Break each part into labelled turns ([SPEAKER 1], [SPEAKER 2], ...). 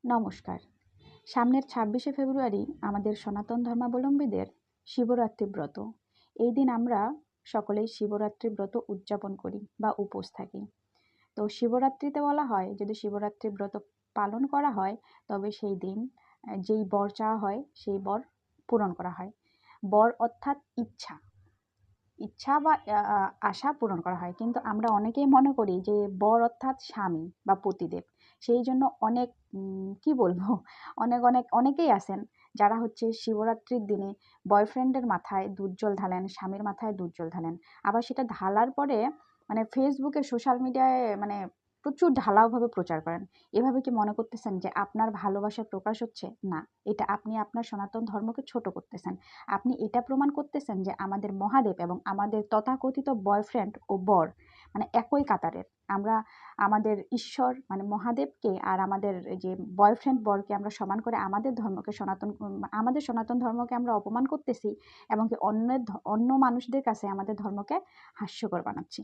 [SPEAKER 1] নমস্কার। সামনের ২৬শে ফেব্রুয়ারি আমাদের সনাতন ধর্মাবলম্বীদের শিবরাত্রি ব্রত। এই দিন আমরা সকলেই শিবরাত্রি ব্রত উদযাপন করি বা উপোস থাকি। তো শিবরাত্রিতে বলা হয় যদি শিবরাত্রি ব্রত পালন করা হয় তবে সেই দিন যেই বর চাওয়া হয় সেই বর পূরণ করা হয়। বর অর্থাৎ ইচ্ছা। ইচ্ছা বা আশা পূরণ করা হয়। কিন্তু আমরা অনেকেই মনে করি যে বর অর্থাৎ স্বামী বা পতিদেব। সেই জন্য অনেক কি বলবো অনেকেই আছেন যারা হচ্ছে শিবরাত্রির দিনে বয়ফ্রেন্ডের মাথায় দুধ জল ঢালেন, স্বামীর মাথায় দুধ জল ঢালেন। আবার সেটা ঢালার পরে মানে ফেসবুকে সোশ্যাল মিডিয়ায় মানে প্রচুর ঢালাওভাবে প্রচার করেন। এভাবে কি মনে করতেছেন যে আপনার ভালোবাসার প্রকাশ হচ্ছে? না, এটা আপনি আপনার সনাতন ধর্মকে ছোট করতেছেন। আপনি এটা প্রমাণ করতেছেন যে আমাদের মহাদেব এবং আমাদের তথাকথিত বয়ফ্রেন্ড ও বর মানে একই কাতারের। আমরা আমাদের ঈশ্বর মানে মহাদেবকে আর আমাদের যে বয়ফ্রেন্ড বরকে আমরা সমান করে আমাদের ধর্মকে আমাদের সনাতন ধর্মকে আমরা অপমান করতেছি এবং কি অন্য মানুষদের কাছে আমাদের ধর্মকে হাস্যকর বানাচ্ছি।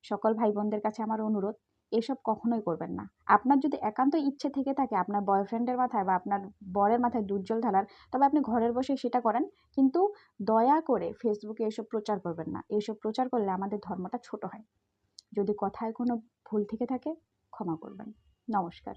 [SPEAKER 1] সকল ভাই বোনদের কাছে আমার অনুরোধ, এসব কখনোই করবেন না। আপনার যদি একান্ত ইচ্ছে থেকে থাকে আপনার বয়ফ্রেন্ডের মাথায় বা আপনার বরের মাথায় দুধ জল ঢালার, তবে আপনি ঘরের বসে সেটা করেন। কিন্তু দয়া করে ফেসবুকে এসব প্রচার করবেন না। এসব প্রচার করলে আমাদের ধর্মটা ছোট হয়। যদি কথায় কোনো ভুল থেকে থাকে ক্ষমা করবেন। নমস্কার।